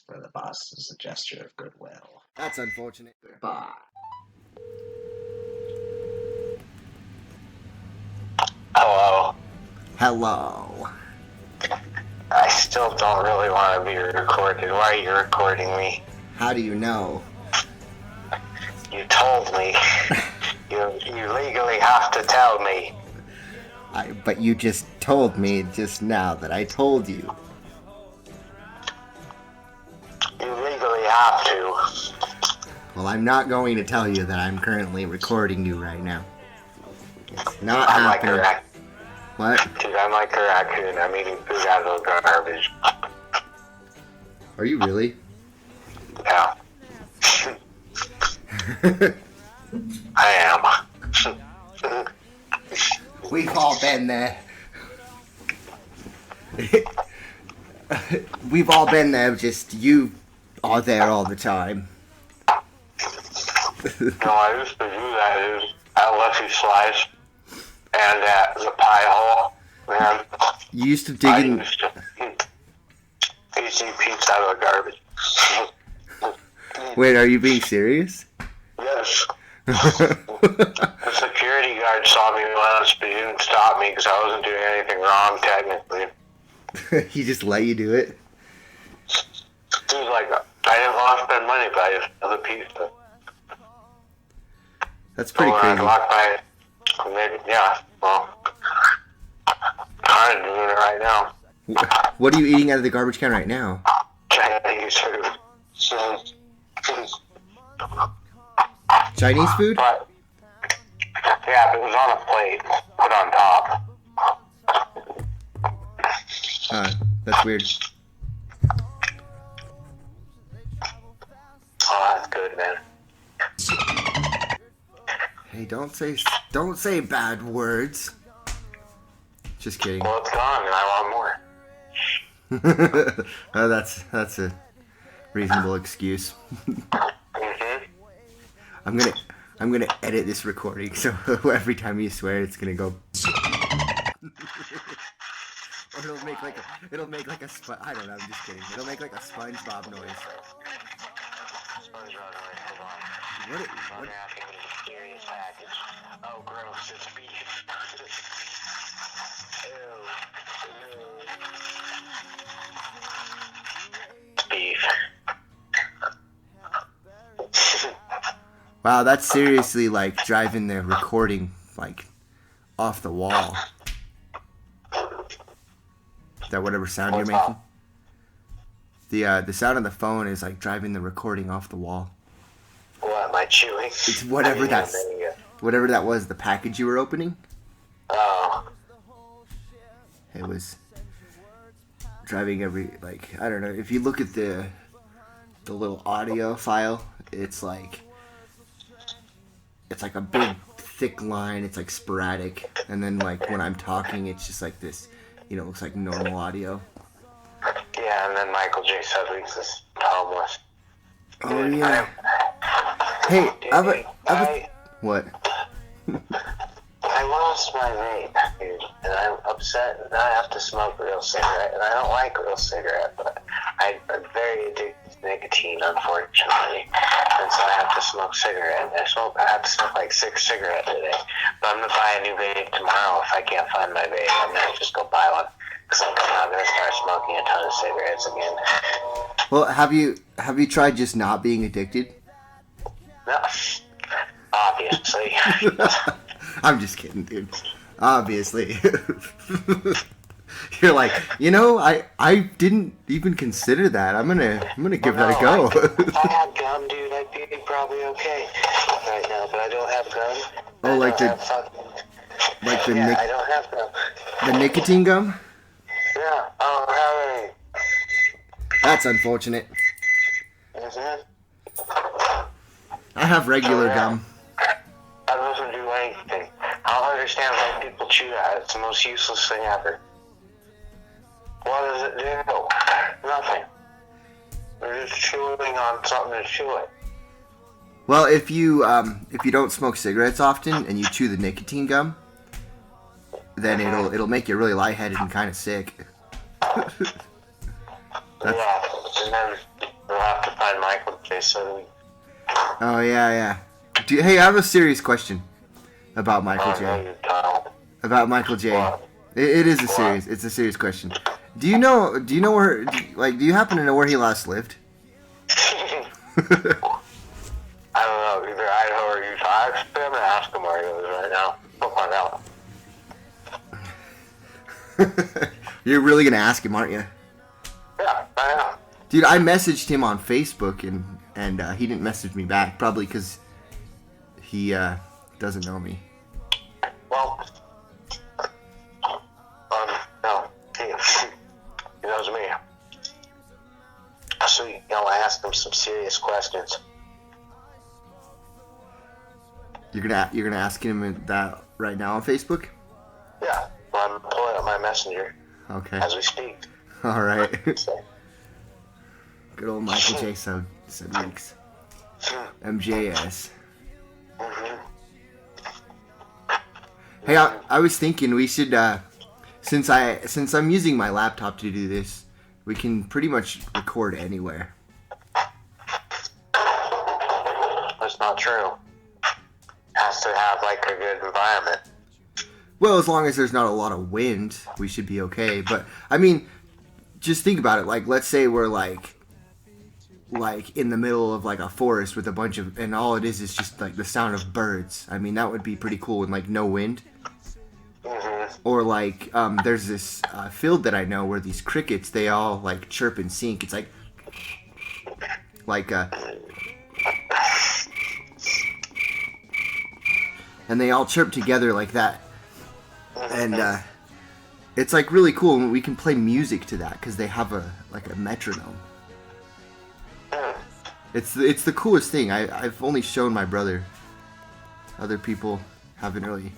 For the boss is a gesture of goodwill. That's unfortunate. Bye. Hello. Hello. I still don't really want to be recorded. Why are you recording me? How do you know? You told me. You legally have to tell me. But you just told me just now that I told you. You legally have to. Well, I'm not going to tell you that I'm currently recording you right now. It's not I'm like happening. a raccoon. What? Dude, I'm like a raccoon. I'm eating food out of the garbage. Are you really? Yeah. I am. We've all been there. We've all been there, just you are there all the time. No, I used to do that at Lucky Slice and at the pie hole. Man, You used to dig in... used to eat pizza out of the garbage. Wait, are you being serious? Yes. The security guard saw me once, but he didn't stop me because I wasn't doing anything wrong, technically. He just let you do it? He was like, I didn't want to spend money, but I just had a pizza. That's pretty So crazy. I walked by, maybe, yeah, well, I'm doing it right now. What are you eating out of the garbage can right now? Chinese food. Chinese food? But, yeah, if it was on a plate, put on top. That's weird. Oh, that's good, man. Hey, don't say bad words. Just kidding. Well, it's gone, and I want more. Oh, that's a reasonable excuse. Mm-hmm. I'm gonna edit this recording, so every time you swear, it's gonna go. Or it'll make like a I don't know. I'm just kidding. It'll make like a SpongeBob noise. What? I'm asking for a serious package. Oh, gross, it's beef. Ew. Beef. Wow, that's seriously like driving the recording like off the wall. Is that whatever sound you're making? The sound on the phone is like driving the recording off the wall. What am I chewing? It's whatever whatever that was, the package you were opening. Oh. It was driving I don't know, if you look at the little audio file, it's like a big thick line, it's like sporadic, and then like when I'm talking it's just like this, it looks like normal audio. Yeah, and then Michael J. Sudley's is homeless. Oh yeah. Hey, what? I lost my vape, dude, and I'm upset, and I have to smoke real cigarette, and I don't like real cigarette, but I'm very addicted to nicotine, unfortunately, and so I have to smoke cigarette, and I have to smoke like 6 cigarettes today, but I'm going to buy a new vape tomorrow if I can't find my vape. I'm going to just go buy one, because I'm not going to start smoking a ton of cigarettes again. Well, have you tried just not being addicted? No, obviously. I'm just kidding, dude. Obviously. You're like, I didn't even consider that. I'm gonna give that a go. If I had gum, dude, I'd be probably okay right now, but I don't have gum. Oh, like the I don't have gum. the nicotine gum? Yeah, I don't have any. That's unfortunate. Mm-hmm. I have regular Yeah. gum. That doesn't do anything. I don't understand why people chew that. It's the most useless thing ever. What does it do? Nothing. They're just chewing on something to chew it. Well, if you don't smoke cigarettes often and you chew the nicotine gum, then it'll make you really lightheaded and kind of sick. Yeah, and then find Michael J. So we. Oh yeah. Hey, I have a serious question about Michael J. About Michael J. It is a serious. It's a serious question. Do you know where? Do you happen to know where he last lived? I don't know. Either Idaho or Utah. I'm gonna ask him where he lives right now. We'll find out. You're really gonna ask him, aren't you? Yeah, I am. Dude, I messaged him on Facebook and he didn't message me back, probably because he doesn't know me. Well, no, he knows me. So, I asked him some serious questions. You're gonna ask him that right now on Facebook? Yeah, well, I'm pulling up my messenger. Okay. As we speak. All right. Good old Michael J. said weeks. MJS. Mm-hmm. Hey, I was thinking we should, since I'm using my laptop to do this, we can pretty much record anywhere. That's not true. Has to have like a good environment. Well, as long as there's not a lot of wind, we should be okay. But I mean, just think about it. Like, let's say we're like in the middle of like a forest with a bunch of, and all it is just like the sound of birds. I mean, that would be pretty cool, and like no wind. Mm-hmm. Or like, there's this field that I know where these crickets, they all like chirp and sync. It's like and they all chirp together like that. And it's like really cool, and we can play music to that because they have a metronome. It's the coolest thing. I've only shown my brother. Other people haven't really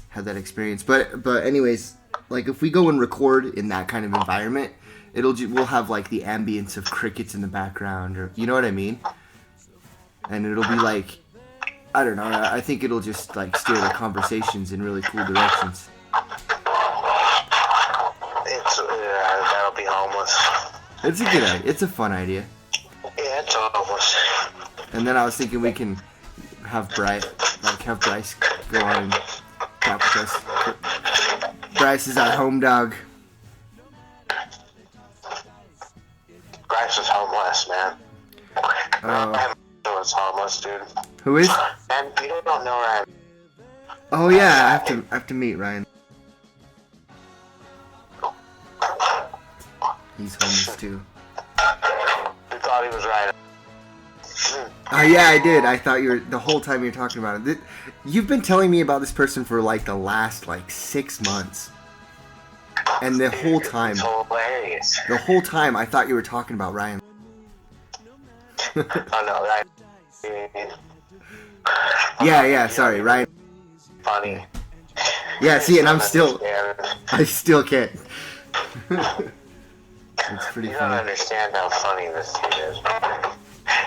had that experience. But anyways, like if we go and record in that kind of environment, we'll have like the ambience of crickets in the background, or you know what I mean? And it'll be like, I don't know, I think it'll just like steer the conversations in really cool directions. That'll be homeless. It's a good idea. It's a fun idea. Yeah, it's homeless. And then I was thinking we can have Bryce go on and talk with us. Bryce is our home dog. Bryce is homeless, man. Oh. Is homeless, dude. Who is? And you don't know Ryan. Oh yeah, I have to meet Ryan. He's homeless too. You thought he was Ryan. Oh yeah, I did. I thought the whole time you were talking about it. You've been telling me about this person for like the last 6 months. And the whole time. It's hilarious. The whole time I thought you were talking about Ryan. Oh no, Ryan. Yeah, sorry, Ryan. Funny. Yeah, see, and I still can't. It's pretty You funny. don't understand how funny this dude is.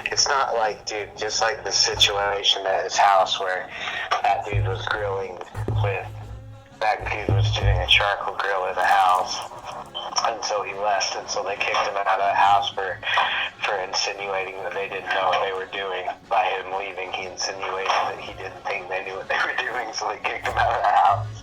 It's not like, dude, just like the situation at his house where that dude was doing a charcoal grill in the house until he left, and so they kicked him out of the house for insinuating that they didn't know what they were doing. By him leaving, he insinuated that he didn't think they knew what they were doing, so they kicked him out of the house.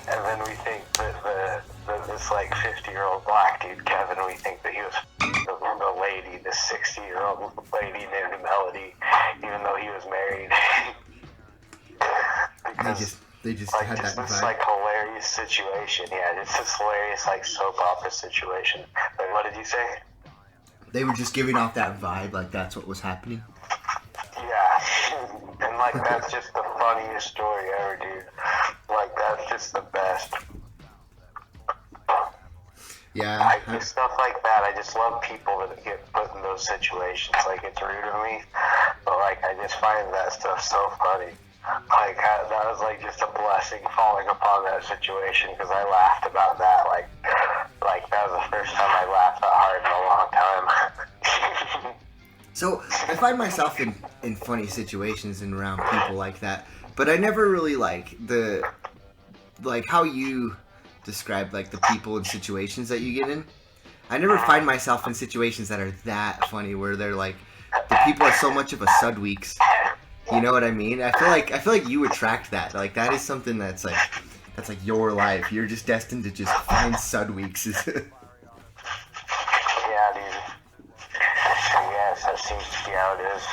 And then we think that this 50-year-old black dude, Kevin, we think that he was the lady, this 60-year-old lady named Melody, even though he was married. They just like, had just that this vibe. hilarious situation. Yeah, it's this hilarious soap opera situation. But what did you say? They were just giving off that vibe, like that's what was happening. Yeah, and that's just the funniest story ever, dude. That's just the best. Yeah. Stuff like that. I just love people that get put in those situations. It's rude of me, but I just find that stuff so funny. That was just a blessing falling upon that situation, because I laughed about that. That was the first time I laughed that hard in a long time. So I find myself in funny situations and around people like that, but I never really how you describe the people and situations that you get in. I never find myself in situations that are that funny where they're like, the people are so much of a sud weeks. You know what I mean? I feel like you attract that. Like that is something that's like your life. You're just destined to just find sud weeks. Yeah, dude. Yes, that seems to be how it is.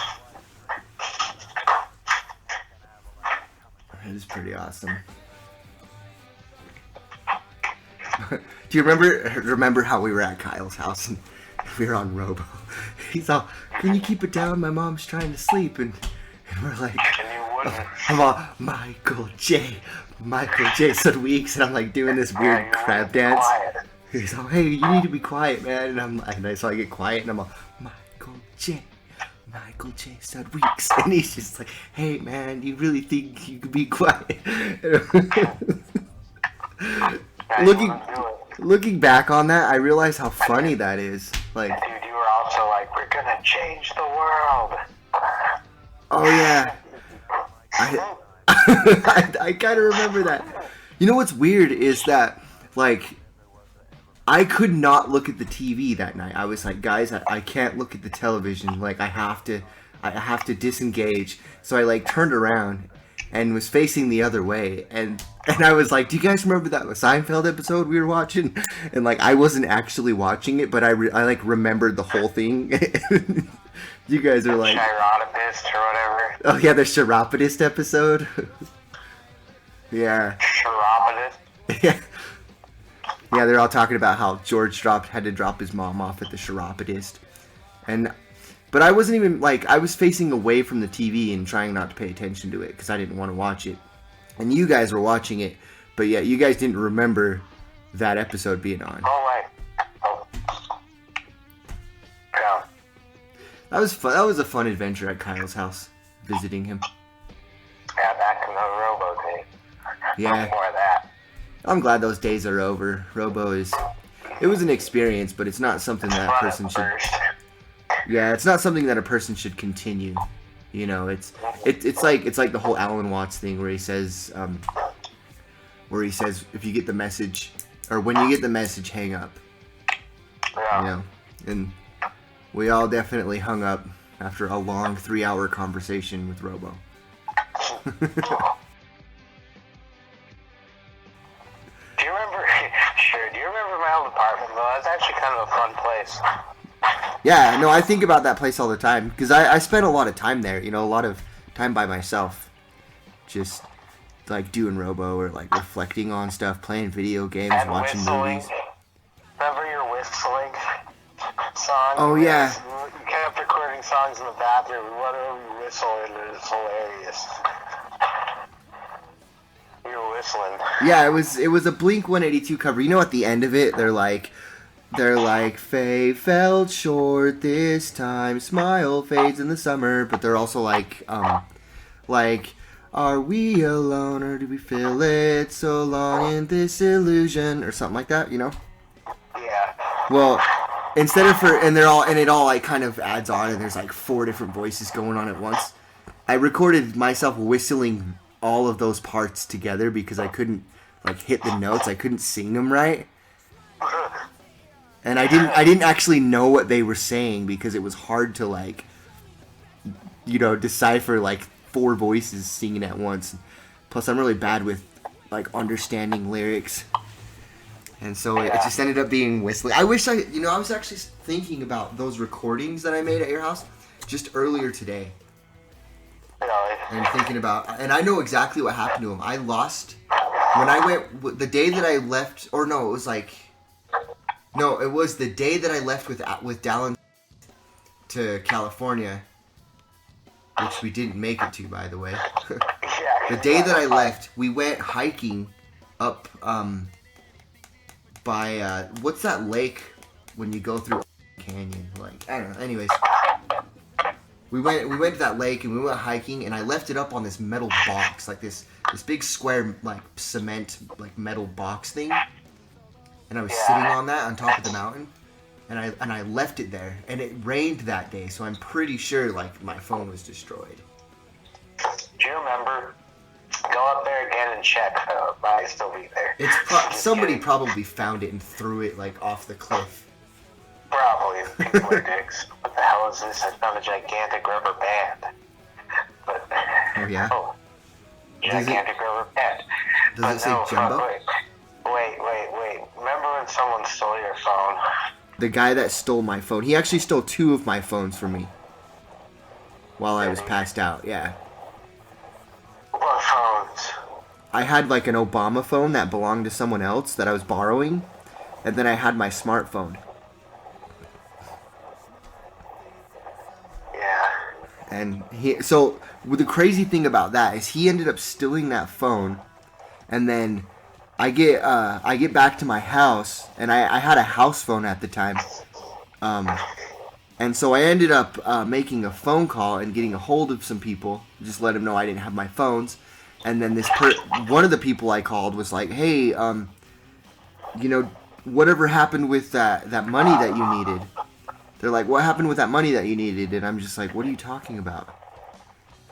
It is pretty awesome. Do you remember how we were at Kyle's house and we were on Robo? He's all, "Can you keep it down? My mom's trying to sleep." And we're like, And you wouldn't. I'm all, Michael J. said weeks, and I'm like doing this weird crab dance. Quiet. He's all, "Hey, you need to be quiet, man." And so I get quiet, and I'm all, Michael J. said weeks. And he's just like, "Hey, man, you really think you could be quiet?" Looking back on that, I realize how funny that is. Like, dude, you were also like, "We're gonna change the world." oh yeah, I kind of remember that. You know what's weird is that, like, I could not look at the TV that night. I was like, "Guys, I can't look at the television. Like, I have to disengage." So I like turned around and was facing the other way, and I was like, "Do you guys remember that Seinfeld episode we were watching?" And like, I wasn't actually watching it, but I like remembered the whole thing. You guys are like, Chiropodist or whatever. oh yeah, the chiropodist episode. Yeah. Chiropodist. Yeah. Yeah, they're all talking about how George had to drop his mom off at the chiropodist. But I wasn't even, like, I was facing away from the TV and trying not to pay attention to it because I didn't want to watch it. And you guys were watching it, but yeah, you guys didn't remember that episode being on. Oh, wait. Oh. Yeah. That was fun. That was a fun adventure at Kyle's house, visiting him. Yeah, back in the Robo days. Yeah. No more of that. I'm glad those days are over. It was an experience, but it's not something that a person should. Yeah, it's not something that a person should continue. You know, it's like the whole Alan Watts thing where he says if you get the message, or when you get the message, hang up. Yeah. You know, and we all definitely hung up after a long 3-hour conversation with Robo. Do you remember my old apartment, though? That's actually kind of a fun place. Yeah, no, I think about that place all the time because I spent a lot of time there. You know, a lot of time by myself, just like doing Robo or like reflecting on stuff, playing video games, And watching whistling. movies. Remember your whistling song? Oh, yeah. You kept recording songs in the bathroom. Whatever you whistle, it is hilarious. You were whistling. Yeah, it was a Blink 182 cover. You know, at the end of it, they're like, "Faye fell short this time, smile fades in the summer," but they're also like, "Are we alone or do we feel it so long in this illusion?" or something like that, you know? Yeah. Well, and it all like kind of adds on, and there's like 4 different voices going on at once. I recorded myself whistling all of those parts together because I couldn't like hit the notes. I couldn't sing them right. And I didn't actually know what they were saying because it was hard to like, you know, decipher like 4 voices singing at once. Plus, I'm really bad with like understanding lyrics, and so it just ended up being whistling. I wish I was actually thinking about those recordings that I made at your house just earlier today, Really? and thinking about, and I know exactly what happened to them. I lost when I went the day that I left, or no, it was the day that I left with Dallin to California, which we didn't make it to, by the way. The day that I left, we went hiking up by what's that lake when you go through canyon? Like, I don't know. Anyways, we went to that lake and we went hiking, and I left it up on this metal box, like this big square like cement like metal box thing. And I was sitting on that on top of the mountain, and I left it there, and it rained that day, so I'm pretty sure like my phone was destroyed. Do you remember? Go up there again and check. Might still be there. Somebody probably found it and threw it like off the cliff. Probably. People are dicks. What the hell is this? I found a gigantic rubber band. But, Oh, yeah? gigantic rubber band. Does it say Jumbo? Wait. Remember when someone stole your phone? The guy that stole my phone. He actually stole 2 of my phones from me while I was passed out, yeah. What phones? I had like an Obama phone that belonged to someone else that I was borrowing, and then I had my smartphone. Yeah. And so the crazy thing about that is he ended up stealing that phone, and then I get back to my house, and I had a house phone at the time, and so I ended up making a phone call and getting a hold of some people, just let them know I didn't have my phones, and then one of the people I called was like, hey, whatever happened with that money that you needed? They're like, what happened with that money that you needed? And I'm just like, what are you talking about?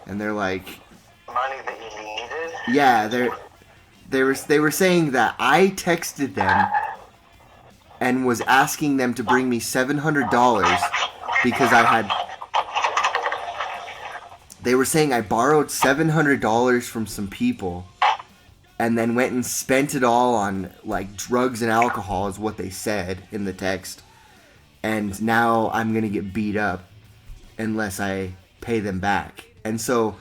And they're like, money that you needed? yeah, they were saying that I texted them and was asking them to bring me $700 because they were saying I borrowed $700 from some people and then went and spent it all on like drugs and alcohol is what they said in the text. And now I'm going to get beat up unless I pay them back. And so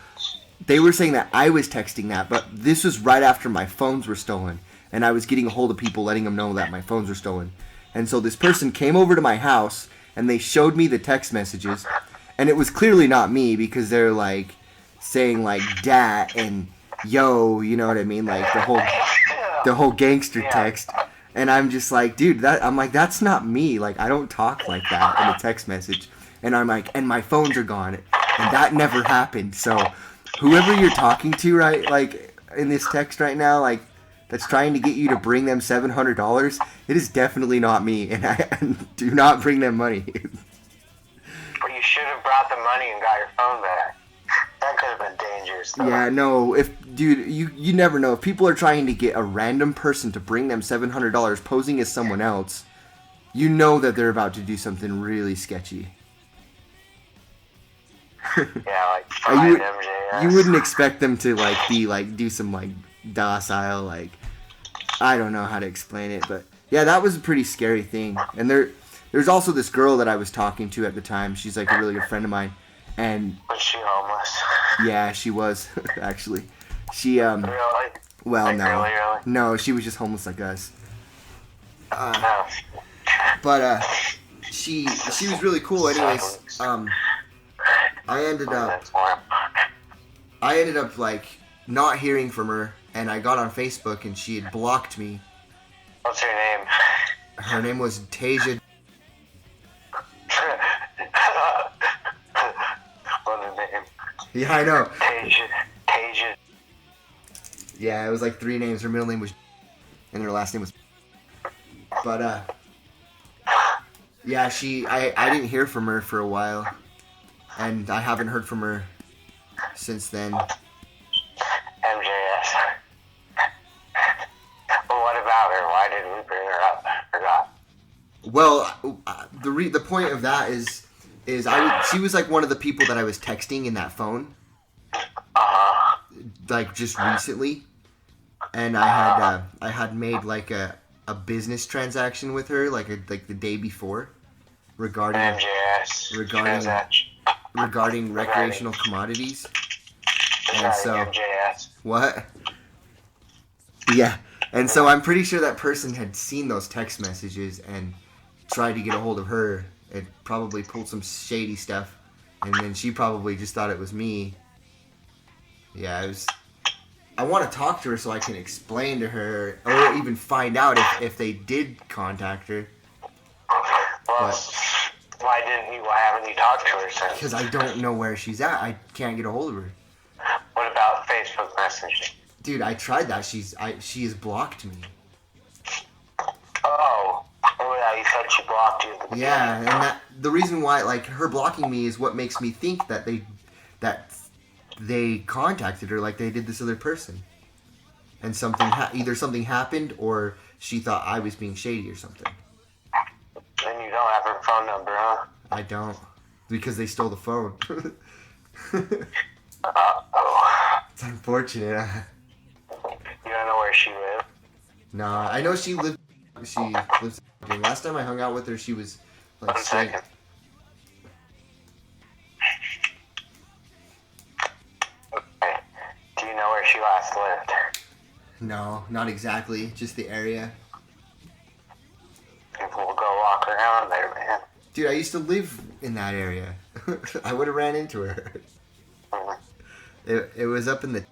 they were saying that I was texting that, but this was right after my phones were stolen. And I was getting a hold of people letting them know that my phones were stolen. And so this person came over to my house and they showed me the text messages. And it was clearly not me because they're like saying like dat and yo, you know what I mean? Like the whole gangster text. And I'm just like, dude, that's not me. Like, I don't talk like that in a text message. And I'm like, and my phones are gone. And that never happened. So whoever you're talking to, right, like in this text right now, like that's trying to get you to bring them $700, it is definitely not me. And I do not bring them money. But you should have brought the money and got your phone back. That could have been dangerous, though. Yeah, no, dude, you never know. If people are trying to get a random person to bring them $700 posing as someone else, you know that they're about to do something really sketchy. Yeah, like fried MJS. You wouldn't expect them to do some docile, I don't know how to explain it, but yeah, that was a pretty scary thing. And there's also this girl that I was talking to at the time. She's like a really good friend of mine. And was she homeless? Yeah, she was actually. She Really? Well, no, Really? No, she was just homeless like us. No. But she was really cool. Anyways, I ended up like not hearing from her, and I got on Facebook, and she had blocked me. What's her name? Her name was Tasia. What a name. Yeah, I know. Tasia. Yeah, it was like 3 names. Her middle name was, and her last name was. But yeah, I didn't hear from her for a while, and I haven't heard from her since then. MJS. Well, what about her? Why didn't we bring her up? Forgot. Well, the point of that is she was like one of the people that I was texting in that phone, like just recently, and I had made like a business transaction with her like the day before regarding MJS. regarding recreational commodities. And so MJS. what? Yeah. And so I'm pretty sure that person had seen those text messages and tried to get a hold of her and probably pulled some shady stuff, and then she probably just thought it was me. Yeah, I want to talk to her so I can explain to her or even find out if they did contact her. Well, why haven't you talked to her since? Because I don't know where she's at. I can't get a hold of her. What about Facebook Messenger? Dude, I tried that. She has blocked me. Oh, yeah, you said she blocked you at the beginning. Yeah, and the reason why, like, her blocking me is what makes me think that they contacted her like they did this other person. And either something happened or she thought I was being shady or something. And you don't have her phone number, huh? I don't. Because they stole the phone. Uh-oh. It's unfortunate. You don't know where she lives? Nah, I know she lives. Last time I hung out with her, she was like 1 staying. second. Okay. Do you know where she last lived? No, not exactly. Just the area. We'll go walk around there, man. Dude, I used to live in that area. I would have ran into her. Mhm. It was up in the.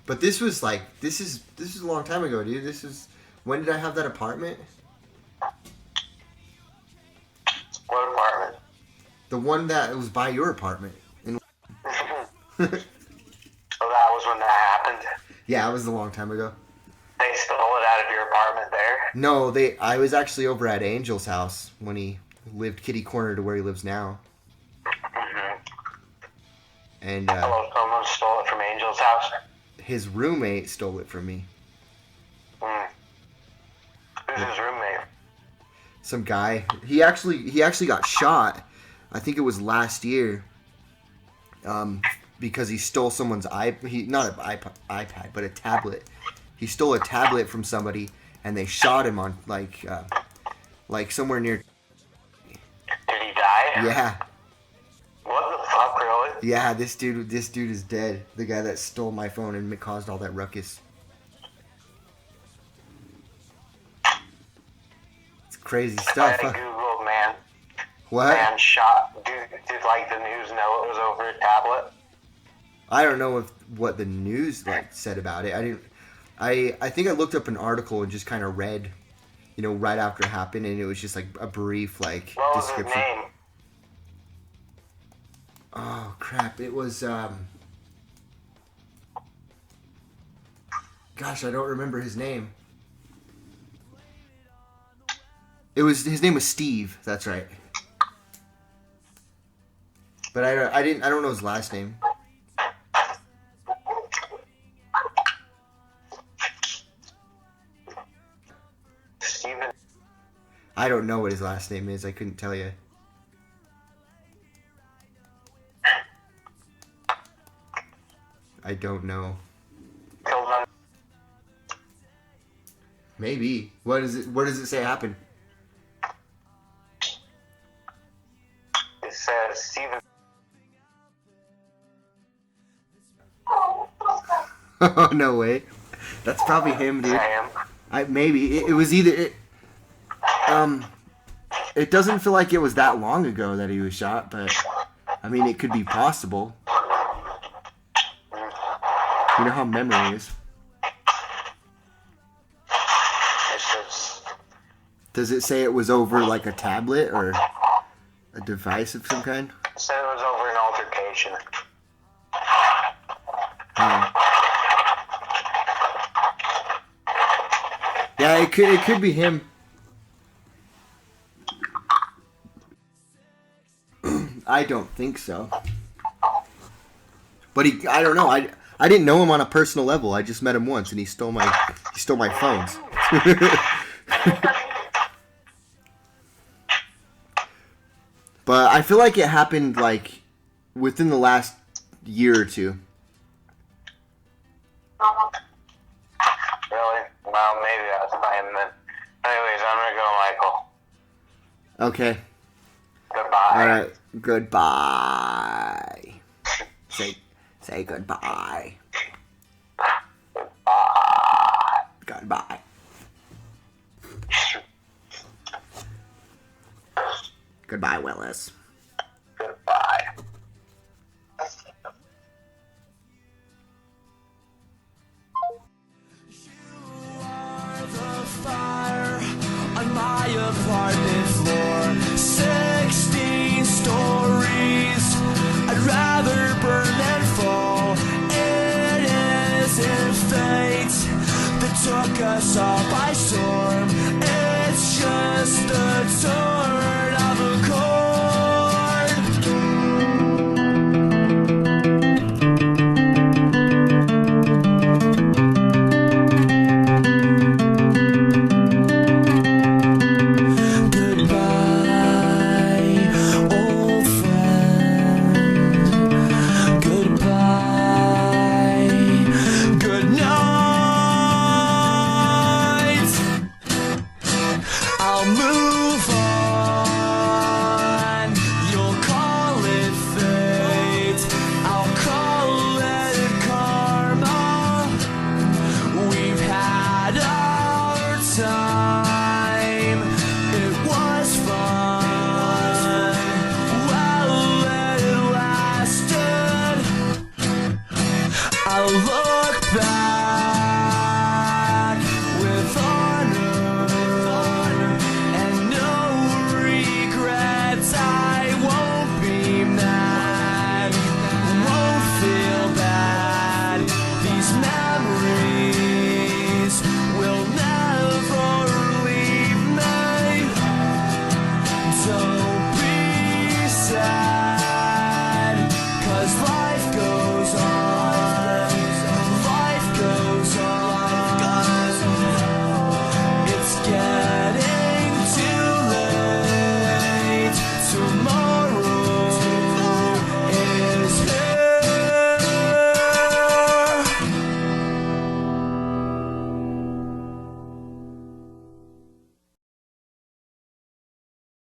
But this was like this is a long time ago, dude. When did I have that apartment? What apartment? The one that was by your apartment. Oh, that was when that happened? Yeah, it was a long time ago. They stole it out of your apartment there? No, I was actually over at Angel's house when he lived kitty corner to where he lives now. Mm-hmm. And Hello, someone stole it from Angel's house? his roommate stole it from me. Hmm. Who's his roommate? Some guy. He actually got shot. I think it was last year. Because he stole someone's not an iPad, but a tablet. He stole a tablet from somebody, and they shot him on like somewhere near. Did he die? Yeah, What the fuck, really? yeah. This dude is dead. The guy that stole my phone and caused all that ruckus. It's crazy stuff. I Huh? googled, man. What? Man shot. Did like the news know it was over a tablet? I don't know what the news said about it. I think I looked up an article and just kind of read, right after it happened, and it was just like a brief What was his description. name? Oh crap! It was gosh, I don't remember his name. His name was Steve. That's right. But I don't know his last name. Steven. I don't know what his last name is. I couldn't tell you. I don't know. Killed him. Maybe. What is it? Where does it say happened? It says Steven. Oh no way. That's probably him, dude. Sam. Maybe it was either it. It doesn't feel like it was that long ago that he was shot, but I mean, it could be possible. You know how memory is. It says Does it say it was over like a tablet or a device of some kind? it said it was over an altercation. Yeah, it could be him. I don't think so. But I don't know. I didn't know him on a personal level. I just met him once, and he stole my phones. But I feel like it happened like within the last year or two. Really? Well, maybe that's fine then. Anyways, I'm gonna go, Michael. Okay. Goodbye. All right. Goodbye. Say goodbye. Goodbye. Goodbye, Willis.